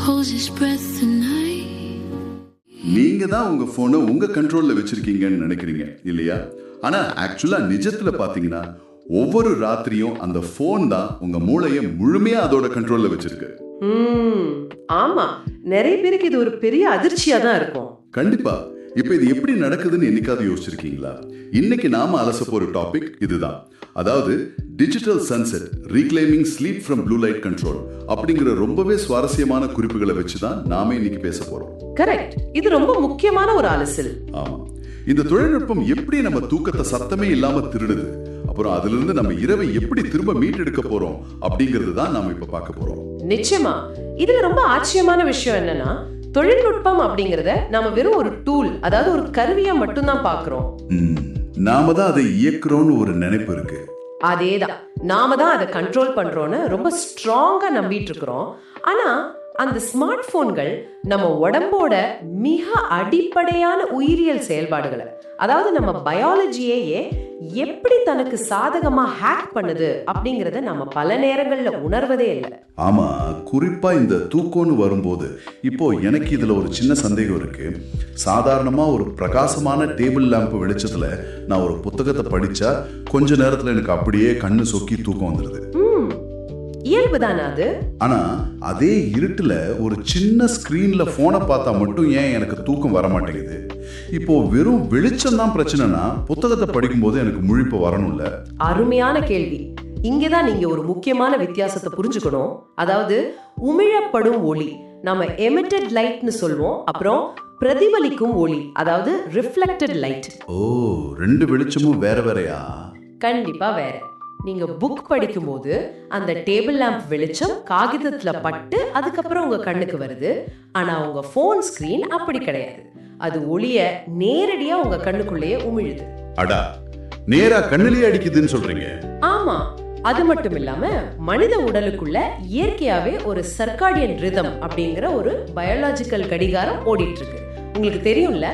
holds his breath the night. நீங்க தான் உங்க போனை உங்க கண்ட்ரோல்ல வச்சிருக்கீங்கன்னு நினைக்கிறீங்க இல்லையா? ஆனா ஆக்சுவலா நிஜத்துல பாத்தீங்கன்னா ஒவ்வொரு ராத்திரியும் அந்த போன் தான் உங்க மூளையை முழுமையா அதோட கண்ட்ரோல்ல வச்சிருக்கு. ஆமா, நிறைய பேருக்கு இது ஒரு பெரிய அதிர்ச்சியா தான் இருக்கும். கண்டிப்பா. இப்ப இது எப்படி நடக்குதுன்னு என்னைக்காவது யோசிச்சிருக்கீங்களா? இன்னைக்கு நாம அலச போற டாபிக் இதுதான். அதாவது digital sunset reclaiming sleep from blue light control அப்படிங்கிற ரொம்பவே சுவாரஸ்யமான குறிப்புகளை வச்சுதான் நாம இன்னைக்கு பேச போறோம். கரெக்ட். இது ரொம்ப முக்கியமான ஒரு அலசல். ஆமா, இந்த தொழில்நுட்பம் எப்படி நம்ம தூக்கத்தை சத்தமே இல்லாம திருடுது, அப்புறம் அதுல இருந்து நம்ம இரவை எப்படி திரும்ப மீட்டெடுக்க போறோம் அப்படிங்கிறது தான் நாம இப்ப பார்க்க போறோம். நிச்சயமா. இதுல ரொம்ப ஆச்சரியமான விஷயம் என்னன்னா, தொழில்நுட்பம் அப்படிங்கறத நாம வெறும் ஒரு டூல், அதாவது ஒரு கருவியா மட்டும்தான் பாக்குறோம். நாம தான் அதை இயக்குறோம்னு ஒரு நினைப்பு இருக்கு. அதேதான், நாம தான் அதை கண்ட்ரோல் பண்றோம்னு ரொம்ப ஸ்ட்ராங்கா நம்பிட்டு இருக்கிறோம். ஆனா அந்த ஸ்மார்ட் போன்கள் நம்ம உடம்போட மிக அடிப்படையான உயிரியல் செயல்பாடுகளை, அதாவது நம்ம பயாலஜியே எப்படி தனக்கு சாதகமா ஹேக் பண்ணுது அப்படிங்கறத நம்ம பல நேரங்கள்ல உணர்வதே இல்லை. ஆமா, குறிப்பா இந்த தூக்கம்னு வரும்போது இப்போ எனக்கு இதுல ஒரு சின்ன சந்தேகம் இருக்கு. சாதாரணமா ஒரு பிரகாசமான டேபிள் லேம்ப் வெளிச்சத்துல நான் ஒரு புத்தகத்தை படிச்சா கொஞ்ச நேரத்துல எனக்கு அப்படியே கண்ணு சொக்கி தூக்கம் வந்துருது. இயல்புதானா அது? ஆனா அதே இருட்டுல ஒரு சின்ன ஸ்கிரீன்ல போனை பார்த்தா மட்டும் ஏன் எனக்கு தூக்கம் வர மாட்டேங்குது? இப்போ வெறும் வெளிச்சம் தான் பிரச்சனைனா புத்தகத்தை படிக்கும் போது எனக்கு முழிப்பு வரணும்ல? அருமையான கேள்வி. இங்கதான் நீங்க ஒரு முக்கியமான வித்தியாசத்தை புரிஞ்சுக்கணும். அதாவது உமிழப்படும் ஒளி, நம்ம எமிட்டட் லைட்னு சொல்வோம், அப்புறம் பிரதிபலிக்கும் ஒளி, அதாவது ரிஃப்ளெக்டட் லைட். ஓ, ரெண்டு வெளிச்சமும் வேற வேறயா? கண்டிப்பா வேற. நீங்க புக் படிக்கும் போது அந்த டேபிள் லேம்ப் வெளிச்சம் காகிதத்துல பட்டு அதுக்கப்புறம் உங்க கண்ணுக்கு வருது. ஆனா உங்க போன் ஸ்கிரீன் அப்படி கிடையாது. அது ஒளிய நேரடியா உங்க கண்ணுக்குள்ளேயே உமிழுது. அடா, நேரா கண்ணிலேயே அடிக்குதுன்னு சொல்றீங்க? ஆமா, அது மட்டும் இல்லாம மனித உடலுக்குள்ள இயற்கையாவே ஒரு சர்க்காடியன் ரிதம் அப்படிங்கிற ஒரு பயாலஜிக்கல் கடிகாரம் ஓடிட்டு இருக்கு. உங்களுக்கு தெரியும்ல?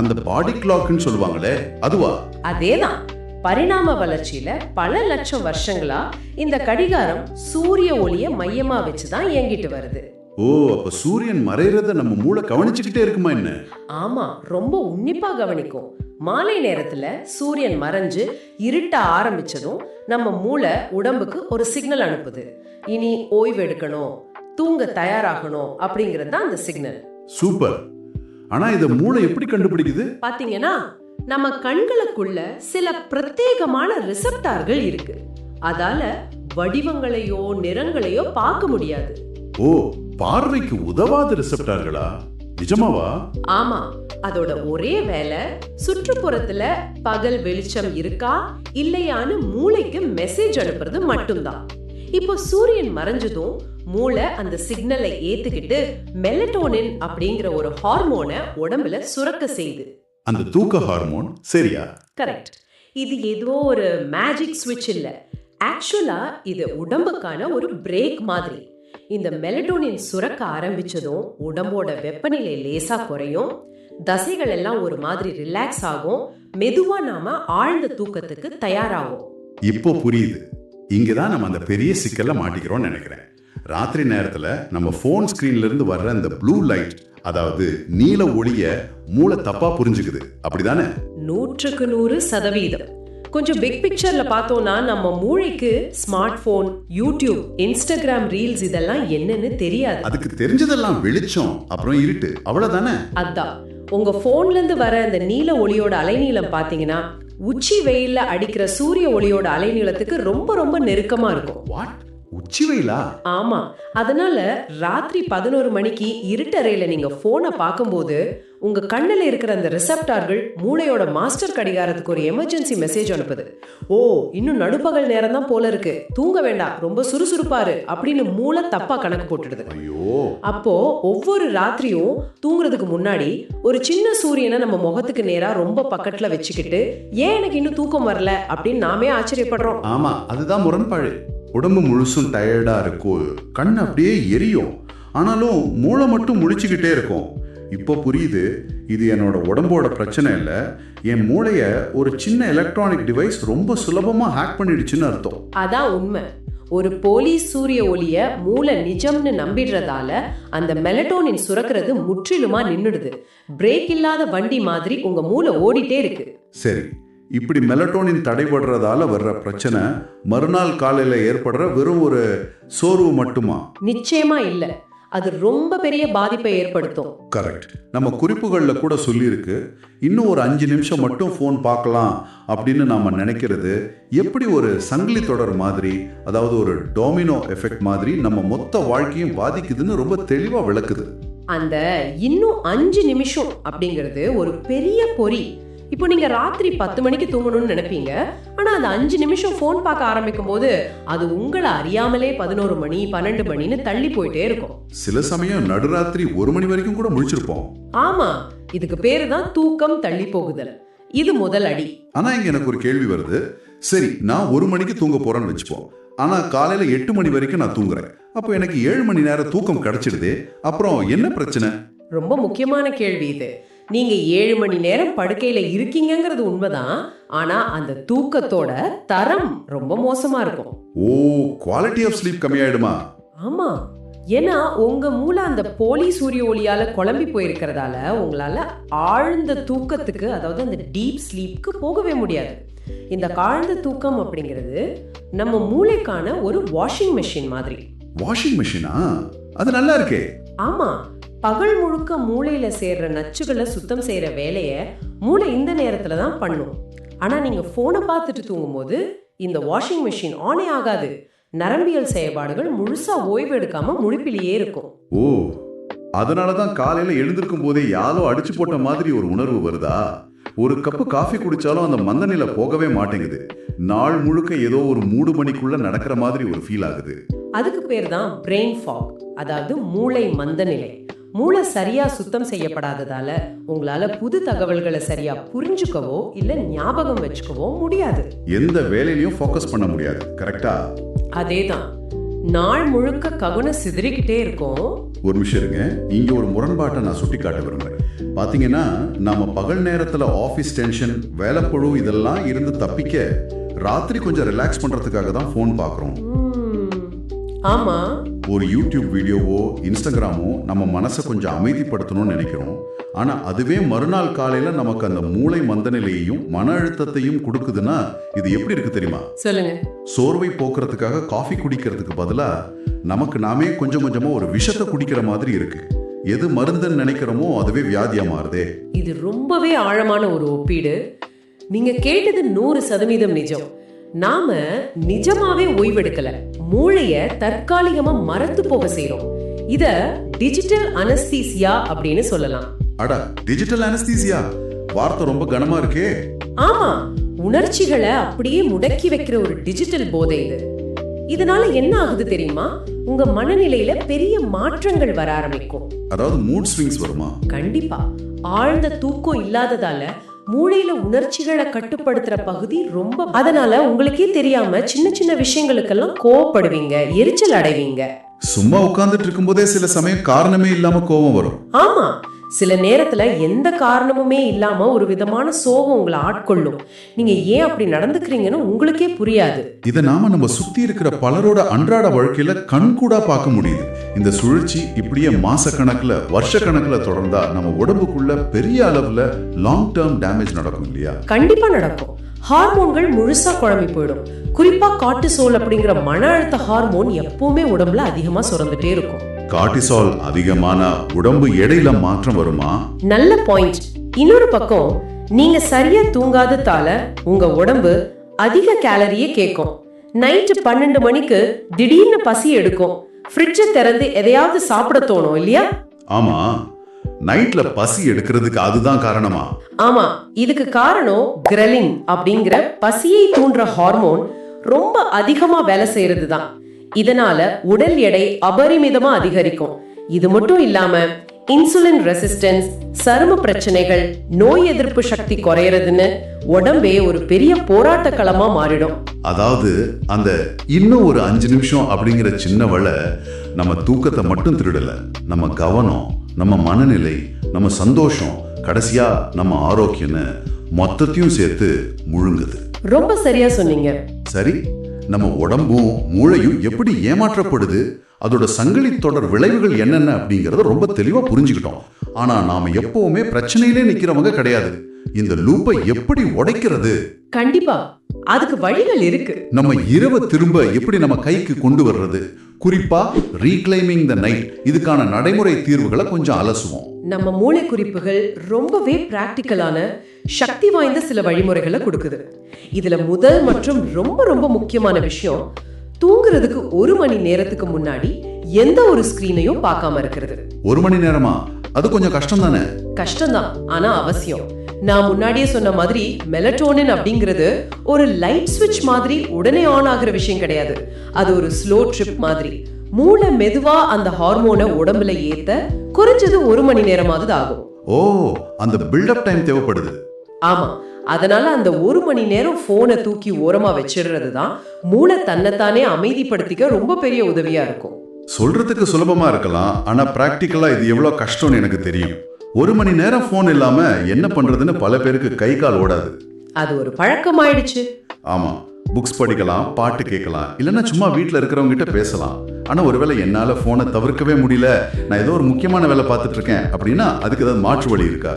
அந்த பாடி கிளாக்னு சொல்லுவாங்களே, அதுவா? அதேதான். பரிணாம வளர்ச்சியில பல லட்சம் வருஷங்களா இந்த கடிகாரம் சூரிய ஒளியை மையமா வச்சுதான் இயங்கிட்டு வருது. ஓ, அப்ப சூரியன் மறைறத நம்ம மூளை கவனிச்சுக்கிட்டே இருக்குமா என்ன? ஆமா, ரொம்ப உன்னிப்பா கவனிக்கும். மாலை நேரத்துல சூரியன் மறைஞ்சு இருட்ட ஆரம்பிச்சதும் நம்ம மூளை உடம்புக்கு ஒரு சிக்னல் அனுப்புது. இனி ஓய்வு எடுக்கணும், தூங்க தயாராகணும் அப்படிங்கிறது தான் அந்த சிக்னல். சூப்பர். ஆனா இத மூளை எப்படி கண்டுபிடிக்குது? பாத்தீங்கன்னா, நம்ம கண்களுக்குள்ள சில பிரத்யேகமான ரிசெப்டார்கள் இருக்கு. அதால வடிவங்களையோ நிறங்களையோ பார்க்க முடியாது. ஓ, பார்வைக்கு உதவாத ரிசெப்டார்களா? நிஜமாவா? ஆமா, அதோட ஒரே வேலை சுற்றுப்புறத்துல பகல் வெளிச்சம் இருக்கா இல்லையான்னு மூளைக்கு மெசேஜ் அனுப்புறது மட்டும்தான். இப்போ சூரியன் மறைஞ்சதும் மூளை அந்த சிக்னலை ஏத்துக்கிட்டு மெலட்டோனின் அப்படிங்கிற ஒரு ஹார்மோனை உடம்புல சுரக்க செய்யுது. அந்த தூக்க ஹார்மோன், சரியா? கரெக்ட். இது ஏதோ ஒரு மேஜிக் ஸ்விட்ச் இல்ல. ஆக்சுவலா இது உடம்புக்கான ஒரு பிரேக் மாதிரி. இந்த மெலட்டோனின் சுரக்க ஆரம்பிச்சதும் உடம்போட வெப்பநிலை லேசா குறையும், தசைகள் எல்லாம் ஒரு மாதிரி ரிலாக்ஸ் ஆகும், மெதுவா நாம ஆழ்ந்த தூக்கத்துக்கு தயாராகும். இப்போ புரியுது. இங்கதான் நம்ம அந்த பெரிய சிக்கல்ல மாட்டிக்கிறோம்னு நினைக்கிறேன். ராத்திரி நேரத்துல நம்ம போன் ஸ்கிரீன்ல இருந்து வர்ற அந்த ப்ளூ லைட், அதாவது நீல ஒளிய மூளை தப்பா புரிஞ்சுக்குது, அப்படிதானே? 100%. கொஞ்சம் பிக் பிக்சர்ல பார்த்தோம்னா நம்ம மூளைக்கு smart phone, YouTube, Instagram reels இதெல்லாம் என்னன்னு தெரியாது. அதுக்கு தெரிஞ்சதெல்லாம் வெளிச்சம் அப்புறம் இருட்டு, அவ்வளவுதானே? அதான், உங்க போன்ல இருந்து வர அந்த நீல ஒளியோட அலைநீளம் பாத்தீங்கன்னா உச்சி வெயில்ல அடிக்கிற சூரிய ஒளியோட அலைநீளத்துக்கு ரொம்ப ரொம்ப நெருக்கமா இருக்கும். வாட்? உச்சி வெயிலா? ஆமா, அதனால ராத்திரி 11 மணிக்கு இருட்டறையில நீங்க போனை பார்க்கும்போது உங்க கண்ணுல இருக்கிற அந்த ரிசெப்டார்கள் மூளையோட மாஸ்டர் கடிகாரத்துக்கு ஒரு எமர்ஜென்சி மெசேஜ் அனுப்புது. ஓ, இன்னும் நடுப்பகல் நேரம் தான் போல இருக்கு, தூங்க வேண்டாம், ரொம்ப சுறுசுறுப்பாரு அப்படின்னு மூளை தப்பா கணக்கு போட்டுடுது. அப்போ ஒவ்வொரு ராத்திரியும் தூங்குறதுக்கு முன்னாடி ஒரு சின்ன சூரியனை நம்ம முகத்துக்கு நேரா ரொம்ப பக்கத்துல வச்சுக்கிட்டு ஏன் எனக்கு இன்னும் தூக்கம் வரல அப்படின்னு நாமே ஆச்சரியப்படுறோம். ஆமா, அதுதான் முரண்பாடு. உடம்பு முழுசும் டயர்டா இருக்கும், கண் அப்படியே எரியும், ஆனாலும் மூளை மட்டும் முழிச்சுக்கிட்டே இருக்கும். இப்போ புரியுது, இது என்னோட உடம்போட பிரச்சனை இல்லை, என் மூளைய ஒரு சின்ன எலக்ட்ரானிக் டிவைஸ் ரொம்ப சுலபமா ஹேக் பண்ணிடுச்சுன்னு அர்த்தம். அதான் உண்மை. ஒரு போலி சூரிய ஒளிய மூளை நிஜம்னு நம்பிடுறதால அந்த மெலட்டோனின் சுரக்கிறது முற்றிலுமா நின்னுடுது. பிரேக் இல்லாத வண்டி மாதிரி உங்க மூளை ஓடிட்டே இருக்கு. சரி, இப்படி மெலட்டோனின் தடைபடுறதால வர்ற பிரச்சனை மறுநாள் காலையில ஏற்படுற வெறும் ஒரு சோர்வு மட்டுமா? நிச்சயமா இல்ல, அது ரொம்ப பெரிய பாதிப்பை ஏற்படுத்தும். கரெக்ட். நம்ம குறிப்புகள்ல கூட சொல்லியிருக்கு, இன்னும் ஒரு 5 நிமிஷம் மட்டும் ஃபோன் பார்க்கலாம் அப்படின்னு நாம நினைக்கிறது எப்படி ஒரு சங்கிலி தொடர் மாதிரி, அதாவது ஒரு டொமினோ எஃபெக்ட் மாதிரி நம்ம மொத்த வாழ்க்கையும் பாதிக்குதுன்னு ரொம்ப தெளிவா விளக்குது. அந்த இன்னும் 5 நிமிஷம் அப்படிங்கிறது ஒரு பெரிய பொறி. இப்போ நீங்க ராத்திரி 10 மணிக்கு தூங்கணும்னு நினைப்பீங்க, ஆனா அந்த 5 நிமிஷம் போன் பார்க்க ஆரம்பிக்கும் போது அது உங்களை அறியாமலே 11 மணி 12 மணின்னு தள்ளி போயிட்டே இருக்கும். சில சமயம் நடுராத்திரி 1 மணி வரைக்கும் கூட முழிச்சிருப்போம். ஆமா, இதுக்கு பேரு தான் தூக்கம் தள்ளி போகுதல். இது முதல் அடி. ஆனா இங்க எனக்கு ஒரு கேள்வி வருது. சரி, நான் 1 மணிக்கு தூங்க போறேன்னு வச்சுப்போம், ஆனா காலையில 8 மணி வரைக்கும் நான் தூங்குறேன். அப்போ எனக்கு 7 மணி நேரம் தூக்கம் கிடைச்சிடுது. அப்புறம் என்ன பிரச்சனை? ரொம்ப முக்கியமான கேள்வி இது. நீங்க 7 மணி நேரம் படுக்கையில இருக்கீங்கிறது உண்மைதான், ஆனா அந்த தூக்கத்தோட தரம் ரொம்ப மோசமா இருக்கும். ஓ, குவாலிட்டி ஆஃப் ஸ்லீப் கம்மியாயிடுமா? ஆமா, ஏன்னா உங்க மூளை அந்த போலி சூரிய ஒளியால குழம்பி போயிருக்கிறதால உங்களால ஆழ்ந்த தூக்கத்துக்கு, அதாவது அந்த டீப் ஸ்லீப்க்கு போகவே முடியாது. இந்த ஆழ்ந்த தூக்கம் அப்படிங்கிறது நம்ம மூளைக்கான ஒரு வாஷிங் மெஷின் மாதிரி. வாஷிங் மெஷினா? அது நல்லா இருக்கே. ஆமா, பகல் முழுக்க மூளையில சேர்ற நச்சுகளை சுத்தம் செய்யற வேலைய மூளை இந்த நேரத்துல தான் பண்ணும். ஆனா நீங்க போனை பார்த்துட்டு தூங்கும் போது இந்த வாஷிங் மெஷின் ஆனே ஆகாது. நரம்பியல் செயல்பாடுகள் முழுசா ஓய்வு எடுக்காம முழிப்பிலேயே இருக்கும். ஓ, அதனாலதான் காலையில எழுந்திருக்கும் போதே யாரோ அடிச்சு போட்ட மாதிரி ஒரு உணர்வு வருதா? ஒரு கப்பு காஃபி குடிச்சாலும் அந்த மந்தநில போகவே மாட்டேங்குது. நாள் முழுக்க ஏதோ ஒரு மூடு மணிக்குள்ள நடக்கிற மாதிரி ஒரு ஃபீல் ஆகுது. அதுக்கு பேர் தான் பிரெயின் ஃபாக், அதாவது மூளை மந்தநிலை. மூளை சரியா சுத்தம் செய்யப்படாததால உங்களால புது தகவல்களை சரியா புரிஞ்சுக்கவோ இல்ல ஞாபகம் வச்சுக்கவோ முடியாது. எந்த வேலையிலயும் ஃபோக்கஸ் பண்ண முடியாது. கரெக்டா? அதேதான், நாள் முழுக்க கவனம் சிதறிக்கிட்டே இருக்கும். ஒரு நிமிஷம் இருங்க, இங்க ஒரு முரண்பாட்டை நான் சுட்டி காட்ட விரும்புறேன். பாத்தீங்கன்னா, நாம பகல் நேரத்துல ஆபீஸ் டென்ஷன், வேலைப்பழு இதெல்லாம் இருந்து தப்பிக்க ராத்திரி கொஞ்சம் ரிலாக்ஸ் பண்றதுக்காக தான் போன் பாக்குறோம். ஆமா, ஒரு யூடியூப் வீடியோவோ இன்ஸ்டாகிராமோ நம்ம மனசை கொஞ்சம் அமைதிப்படுத்தணும்னு நினைக்கிறோம். ஆனா அதுவே மறுநாள் காலையில நமக்கு அந்த மூளை மந்தநிலையையும் மன அழுத்தத்தையும் கொடுக்குதுன்னா இது எப்படி இருக்கு தெரியுமா? சொல்லுங்க. சோர்வை போக்குறதுக்காக காஃபி குடிக்கிறதுக்கு பதிலா நமக்கு நாமே கொஞ்சம் கொஞ்சமா ஒரு விஷத்தை குடிக்கிற மாதிரி இருக்கு. எது மருந்துன்னு நினைக்கிறோமோ அதுவே வியாதியா மாறுதே. இது ரொம்பவே ஆழமான ஒரு ஒப்பீடு. நீங்க கேட்டது 100% நிஜம். நாம நிஜமாவே ஓய்வெடுக்கல, மூளைய தற்காலிகமா மறந்து போக செய்றோம். இத டிஜிட்டல் அனஸ்தீசியா அப்படின்னு சொல்லலாம். அட, டிஜிட்டல் அனஸ்தீசியா வார்த்தை ரொம்ப கனமா இருக்கே. ஆமா, உணர்ச்சிகளை அப்படியே முடக்கி வைக்கிற ஒரு டிஜிட்டல் போதை இது. இதனால என்ன ஆகுது தெரியுமா? உங்க மனநிலையில பெரிய மாற்றங்கள் வர ஆரம்பிக்கும். அதாவது மூட் ஸ்விங்ஸ் வருமா? கண்டிப்பா. ஆழ்ந்த தூக்கம் இல்லாததால மூளையில உணர்ச்சிகளை கட்டுப்படுத்துற பகுதி ரொம்ப, அதனால உங்களுக்கே தெரியாம சின்ன சின்ன விஷயங்களுக்கெல்லாம் கோவப்படுவீங்க, எரிச்சல் அடைவீங்க. சும்மா உட்கார்ந்துட்டு இருக்கும்போதே சில சமயம் காரணமே இல்லாம கோபம் வரும். ஆமா, சில நேரத்துல எந்த காரணமுமே இல்லாம ஒரு விதமான சோகம் உங்களை ஆட்கொள்ளும். நீங்க ஏன் அப்படி நடந்துக்கிறீங்கன்னு உங்களுக்கே புரியாது. இத நாம நம்ம சுத்தி இருக்கிற பலரோட அன்றாட வாழ்க்கையில கண்கூடா பார்க்க முடியுது. இந்த சுழற்சி இப்படியே மாச கணக்குல வருஷ கணக்குல தொடர்ந்தா நம்ம உடம்புக்குள்ள பெரிய அளவுல லாங் டேர்ம் டேமேஜ் நடக்கும் இல்லையா? கண்டிப்பா நடக்கும். ஹார்மோன்கள் முழுசா குழம்பி போயிடும். குறிப்பா கார்டிசோல் அப்படிங்கிற மன அழுத்த ஹார்மோன் எப்பவுமே உடம்புல அதிகமா சுரந்துட்டே இருக்கும். கார்டிசால் அதிகமான உடம்பு எடையில மாற்றம் வருமா? நல்ல பாயிண்ட். இன்னொரு பக்கம், நீங்க சரியா தூங்காததால உங்க உடம்பு அதிக கேலரியே கேட்கும். நைட்டு 12 மணிக்கு திடீர்னு பசி எடுக்கும். ஃப்ரிட்ஜை திறந்து எதையாவது சாப்பிட தோணும் இல்லையா? ஆமா, நைட்ல பசி எடுக்கிறதுக்கு அதுதான் காரணமா? ஆமா, இதுக்கு காரணம் கிரெலின் அப்படிங்கிற பசியை தூண்டுற ஹார்மோன் ரொம்ப அதிகமா வேலை செய்யறது தான். இதனால உடல் எடை அபரிமிதமா அதிகரிக்கும். இது மட்டும் இல்லாம இன்சுலின் ரெசிஸ்டன்ஸ், சரும பிரச்சனைகள், நோய் எதிர்ப்பு சக்தி குறையறதுன்னு உடம்பே ஒரு பெரிய போராட்ட களமா மாறிடும். அதாவது அந்த இன்னும் ஒரு 5 நிமிஷம் அப்படிங்கிற சின்ன வள நம்ம தூக்கத்தை மட்டும் திருடல, நம்ம கவனம், நம்ம மனநிலை, நம்ம சந்தோஷம், கடைசியா நம்ம ஆரோக்கியம்னு மொத்தத்தையும் சேர்த்து முழுங்குது. ரொம்ப சரியா சொன்னீங்க. சரி, நம்ம உடம்பும் மூளையும் எப்படி ஏமாற்றப்படுது, அதோட சங்கிலி தொடர் விளைவுகள் என்னென்ன அப்படிங்கறத ரொம்ப தெளிவா புரிஞ்சுக்கிட்டோம். ஆனா நாம எப்பவுமே பிரச்சனையிலே நிக்கிறவங்க கிடையாது. இந்த லூப்பை எப்படி உடைக்கிறது? கண்டிப்பா அதுக்கு வழிகள் இருக்கு. நம்ம இரவு திரும்ப எப்படி நம்ம கைக்கு கொண்டு வர்றது, குறிப்பா ரீக்ளைமிங் த நைட், இதுக்கான நடைமுறை தீர்வுகளை கொஞ்சம் அலசுவோம். நம்ம மூளை குறிப்புகள் ரொம்பவே பிராக்டிக்கலான சக்தி வாய்ந்த சில வழிமுறைகளை கொடுக்குது. இதுல முதல் மற்றும் ரொம்ப ரொம்ப முக்கியமான விஷயம், தூங்குறதுக்கு 1 மணி நேரத்துக்கு முன்னாடி எந்த ஒரு ஸ்கிரீனையும் பார்க்காம இருக்கிறது. 1 மணி நேரமா? அது கொஞ்சம் கஷ்டம் தானே? கஷ்டம்தான், ஆனா அவசியம். நான் முன்னாடியே சொன்ன மாதிரி மெலட்டோனின் அப்படிங்கிறது ஒரு லைட் ஸ்விட்ச் மாதிரி உடனே ஆன் ஆகுற விஷயம் கிடையாது. அது ஒரு ஸ்லோ ட்ரிப் மாதிரி. மூளை மெதுவா அந்த ஹார்மோனை உடம்புல ஏத்த குறைஞ்சது 1 மணி நேரமாவது ஆகும். ஓ, அந்த பில்டப் டைம் தேவைப்படுது. ஆமா, அதனால அந்த 1 மணி நேரம் போனை தூக்கி ஓரமா வச்சிடுறது தான் மூளை தன்னைத்தானே அமைதிப்படுத்திக்க ரொம்ப பெரிய உதவியா இருக்கும். சொல்றதுக்கு சுலபமா இருக்கலாம், ஆனா பிராக்டிக்கலா இது எவ்வளவு கஷ்டம்னு எனக்கு தெரியும். 1 மணி நேரம் போன் இல்லாம என்ன பண்றதுன்னு பல பேருக்கு கை கால் ஓடாது. அது ஒரு பழக்கமாயிடுச்சு. ஆமா, புக்ஸ் படிக்கலாம், பாட்டு கேட்கலாம், இல்லைன்னா சும்மா வீட்டுல இருக்கிறவங்க கிட்ட பேசலாம். ஆனா ஒருவேளை என்னால போனை தவிர்க்கவே முடியல, நான் ஏதோ ஒரு முக்கியமான வேலை பார்த்துட்டு இருக்கேன் அப்படின்னா அதுக்கு ஏதாவது மாற்று வழி இருக்கா?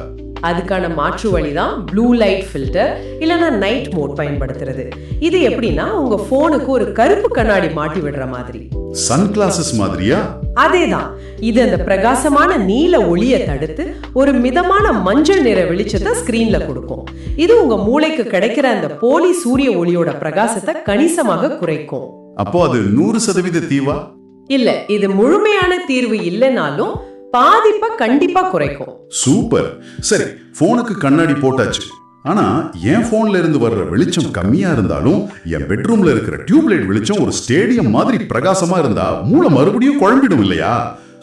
அதுக்கான மாற்று வழி தான் ப்ளூ லைட் ஃபில்டர் இல்லைன்னா நைட் மோட் பயன்படுத்துறது. இது எப்படின்னா உங்க போனுக்கு ஒரு கருப்பு கண்ணாடி மாட்டி விடுற மாதிரி. சன் கிளாஸஸ் மாதிரியா? அதேதான். இது அந்த பிரகாசமான நீல ஒளியை தடுத்து ஒரு மிதமான மஞ்சள் நிற வெளிச்சத்தை ஸ்கிரீன்ல கொடுக்கும். இது உங்க மூளைக்கு கிடைக்கிற அந்த போலி சூரிய ஒளியோட பிரகாசத்தை கணிசமாக குறைக்கும். அப்போ அது 100% தீவா? இல்ல, இது முழுமையான தீர்வு இல்லைனாலும் பாதிப்பை கண்டிப்பா குறைக்கும். சூப்பர். சரி, போனுக்கு கண்ணாடி போட்டாச்சு. ஆனா என் போன்ல இருந்து வர்ற வெளிச்சம் கம்மியா இருந்தாலும் என் பெட்ரூம்ல இருக்கிற டியூப்லைட் வெளிச்சம் ஒரு ஸ்டேடியம் மாதிரி பிரகாசமா இருந்தா மூளை மறுபடியும் குழம்பிடும் இல்லையா?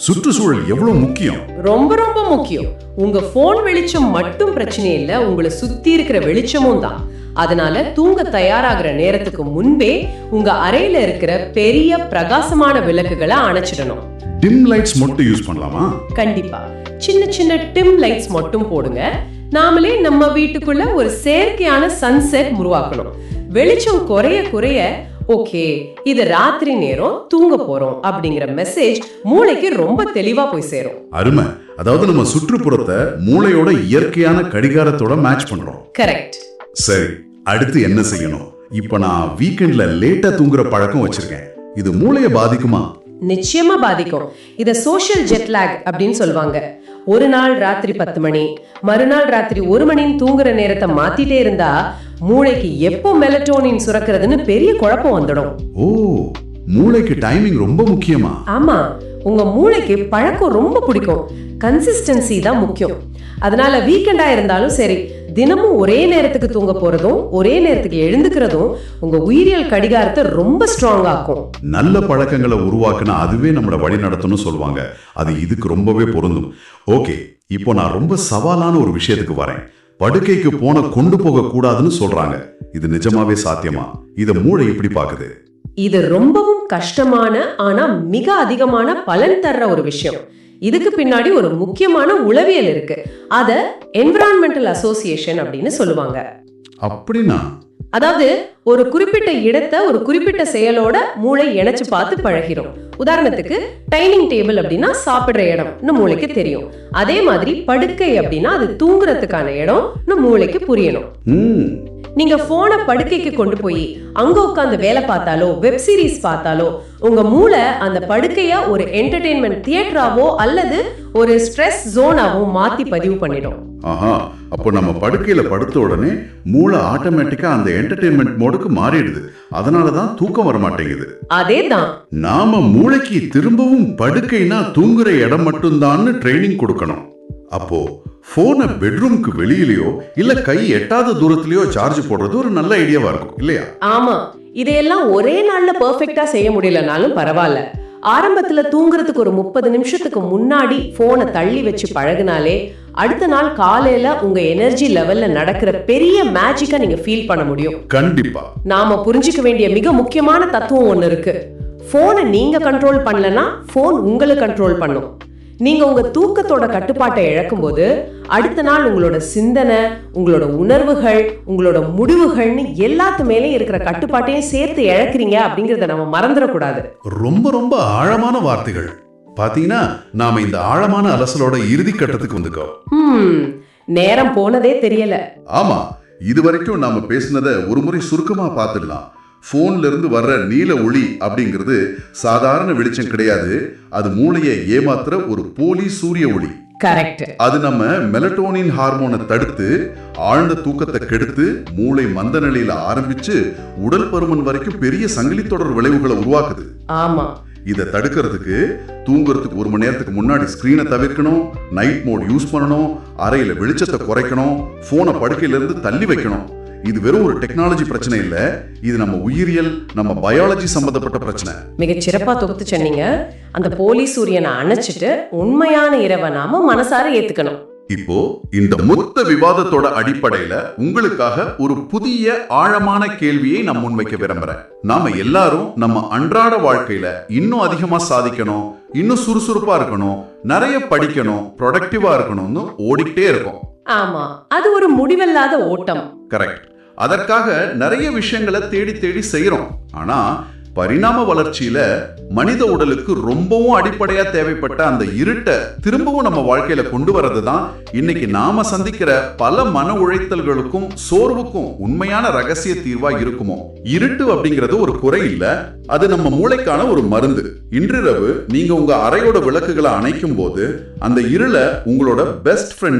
சுற்றுச்சூழல் எவ்வளவு முக்கியம். ரொம்ப ரொம்ப முக்கியம். உங்க போன் வெளிச்சம் மட்டும் பிரச்சனை இல்ல, உங்களை சுத்தி இருக்கிற வெளிச்சமும் தான். அதனால தூங்க தயாராகிற நேரத்துக்கு முன்பே உங்க அறையில இருக்கிற பெரிய பிரகாசமான விளக்குகளை அணைச்சிடணும். டிம் லைட்ஸ் மட்டும் யூஸ் பண்ணலாமா? கண்டிப்பா. சின்ன சின்ன டிம் லைட்ஸ் மட்டும் போடுங்க. நாமளே நம்ம வீட்டுக்குள்ள ஒரு செயற்கையான சன்செட் உருவாக்கணும். வெளிச்சம் குறைய குறைய ஓகே இது ராத்திரி நேரம் தூங்க போறோம் அப்படிங்கிற மெசேஜ் மூளைக்கு ரொம்ப தெளிவா போய் சேரும். அருமை. அதாவது நம்ம சுற்றுப்புறத்தை மூளையோட இயற்கையான கடிகாரத்தோட மேட்ச் பண்றோம். கரெக்ட். சரி, அடுத்து என்ன செய்யணும்? இப்ப நான் வீக்கெண்ட்ல லேட்டா தூங்குற பழக்கம் வச்சிருக்கேன். இது மூளையை பாதிக்குமா? நிச்சயமா பாதிக்கும். இத சோஷியல் ஜெட் லாக் அப்படின்னு சொல்லுவாங்க. ஒரு நாள் ராத்திரி 10 மணி, மறுநாள் ராத்திரி 1 மணின்னு தூங்குற நேரத்தை மாத்திட்டே இருந்தா மூளைக்கு எப்போ மெலட்டோனின் சுரக்கிறதுன்னு பெரிய குழப்பம் வந்துடும். ஓ, மூளைக்கு டைமிங் ரொம்ப முக்கியமா? ஆமா, உங்க மூளைக்கு பழக்கம் ரொம்ப பிடிக்கும். கன்சிஸ்டன்சி தான் முக்கியம். அதனால வீக்கெண்டா இருந்தாலும் சரி, தினமும் ஒரே நேரத்துக்கு தூங்க போறதும் ஒரே நேரத்துக்கு எழுந்துக்கிறதும் உங்க உயிரியல் கடிகாரத்தை ரொம்ப ஸ்ட்ராங் ஆக்கும். நல்ல பழக்கங்களை உருவாக்குனா அதுவே நம்மள வழி நடத்தும்னு சொல்லுவாங்க. அது இதுக்கு ரொம்பவே பொருந்தும். ஓகே, இப்போ நான் ரொம்ப சவாலான ஒரு விஷயத்துக்கு வரேன். படுக்கைக்கு போன கொண்டு போக கூடாதுன்னு சொல்றாங்க. இது நிஜமாவே சாத்தியமா? இத மூளை எப்படி பாக்குது? இது ரொம்பவும் கஷ்டமான ஆனா மிக அதிகமான பலன் தர்ற ஒரு விஷயம். இதுக்கு பின்னாடி ஒரு முக்கியமான உளவியல் இருக்கு. அத என்விரான்மெண்டல் அசோசியேஷன் அப்படின்னு சொல்லுவாங்க. அப்படின்னா அதாவது ஒரு குறிப்பிட்ட இடத்தை ஒரு குறிப்பிட்ட செயலோட மூளை இணைச்சு பார்த்து பழகிறோம். உதாரணத்துக்கு டைனிங் டேபிள் அப்படின்னா சாப்பிடுற இடம்னு மூளைக்கு தெரியும். அதே மாதிரி படுக்கை அப்படின்னா அது தூங்குறதுக்கான இடம்னு மூளைக்கு புரியணும். நீங்க போனை படுக்கைக்கு கொண்டு போய் அங்க உட்காந்து வேலை பார்த்தாலோ வெப் சீரிஸ் பார்த்தாலோ உங்க மூளை அந்த படுக்கைய ஒரு என்டர்டெயின்மெண்ட் தியேட்டராவோ அல்லது ஒரு ஸ்ட்ரெஸ் ஜோனாவோ மாத்தி பதிவு பண்ணிடும். ஆஹா, அப்போ நம்ம படுக்கையில படுத்த உடனே மூளை ஆட்டோமேட்டிக்கா அந்த என்டர்டெயின்மெண்ட் மோடுக்கு மாறிடுது. அதனாலதான் தூக்கம் வர மாட்டேங்குது. அதேதான். நாம மூளைக்கு திரும்பவும் படுக்கைனா தூங்குற இடம் மட்டும்தான்னு ட்ரைனிங் கொடுக்கணும். அப்போ போனை பெட்ரூமுக்கு வெளியிலயோ இல்ல கை எட்டாத தூரத்திலயோ சார்ஜ் போடுறது ஒரு நல்ல ஐடியாவா இருக்கும் இல்லையா? ஆமா, இதையெல்லாம் ஒரே நாள்ல பெர்ஃபெக்ட்டா செய்ய முடியலனாலும் பரவாயில்ல. ஆரம்பத்துல தூங்குறதுக்கு ஒரு 30 நிமிஷத்துக்கு முன்னாடி போனை தள்ளி வச்சு பழகினாலே அடுத்த நாள் காலையில உங்க எனர்ஜி லெவல்ல நடக்கிற பெரிய மேஜிக்கை நீங்க ஃபீல் பண்ண முடியும். கண்டிப்பா. நாம புரிஞ்சுக்க வேண்டிய மிக முக்கியமான தத்துவம் ஒண்ணு இருக்கு. போனை நீங்க கண்ட்ரோல் பண்ணலனா போன் உங்களை கண்ட்ரோல் பண்ணும். நீங்க உங்க தூக்கத்தோட கட்டுப்பாட்டை இழக்கும் போது அடுத்த நாள் உங்களோட சிந்தனை, உங்களோட உணர்வுகள், உங்களோட முடிவுகள்னு எல்லாத்து மேலே இருக்கிற கட்டுப்பாட்டையும் சேர்த்து இழக்கிறீங்க அப்படிங்கறத நம்ம மறந்துடக்கூடாது. ரொம்ப ரொம்ப ஆழமான வார்த்தைகள். பாத்தீங்கன்னா நாம இந்த ஆழமான அலசலோட இறுதி கட்டத்துக்கு வந்துட்டோம். நேரம் போனதே தெரியல. ஆமா, இதுவரைக்கும் நாம பேசினதை ஒரு முறை சுருக்கமா பார்த்துடலாம். போன்ல இருந்து வர்ற நீல ஒளி அப்படிங்கிறது சாதாரண வெளிச்சம் கிடையாது. அது மூளையை ஏமாத்துற ஒரு போலி சூரிய ஒளி. கரெக்ட். அது நம்ம மெலட்டோனின் ஹார்மோனை தடுத்து ஆழ்ந்த தூக்கத்தை கெடுத்து மூளை மந்த நிலையில ஆரம்பிச்சு உடல் பருமன் வரைக்கும் பெரிய சங்கிலி தொடர் விளைவுகளை உருவாக்குது. ஆமா, இதை தடுக்கிறதுக்கு தூங்குறதுக்கு 1 மணி நேரத்துக்கு முன்னாடி ஸ்கிரீனை தவிர்க்கணும், நைட் மோட் யூஸ் பண்ணணும், அறையில வெளிச்சத்தை குறைக்கணும், போனை படுக்கையில இருந்து தள்ளி வைக்கணும். இது வெறும் ஒரு டெக்னாலஜி பிரச்சனை இல்ல, இது நம்ம உயிரியல், நம்ம பயாலஜி சம்பந்தப்பட்ட பிரச்சனை. மிக சிறப்பா தொகுத்து சொன்னீங்க. அந்த போலி சூரியனை அணைச்சிட்டு உண்மையான இரவை நாம மனசார ஏத்துக்கணும். இப்போ இந்த மொத்த விவாதத்தோட அடிப்படையில உங்களுக்காக ஒரு புதிய ஆழமான கேள்வியை நான் முன்வைக்க விரும்புறேன். நாம எல்லாரும் நம்ம அன்றாட வாழ்க்கையில இன்னும் அதிகமா சாதிக்கணும், இன்னும் சுறுசுறுப்பா இருக்கணும், நிறைய படிக்கணும், ப்ரொடக்டிவா இருக்கணும்னு ஓடிக்கிட்டே இருக்கோம். ஆமா, அது ஒரு முடிவில்லாத ஓட்டம். கரெக்ட். அதற்காக நிறைய விஷயங்களை தேடி தேடி செய்யறோம். ஆனா பரிணாம வளர்ச்சியில மனித உடலுக்கு ரொம்பவும் அடிப்படையா தேவைப்பட்ட அந்த இருட்டை திரும்பவும் நம்ம வாழ்க்கையில கொண்டு வர்றதுதான் இன்னைக்கு நாம சந்திக்கிற பல மன உழைத்தல்களுக்கும் சோர்வுக்கும் உண்மையான ரகசிய தீர்வா இருக்குமோ. இருட்டு அப்படிங்கிறது ஒரு குறை இல்ல, அது நம்ம மூளைக்கான ஒரு மருந்து. இன்றிரவு நீங்க உங்க அறையோட விளக்குகளை அணைக்கும் போது அந்த இருளை உங்களோட பெஸ்ட் ஃப்ரெண்ட்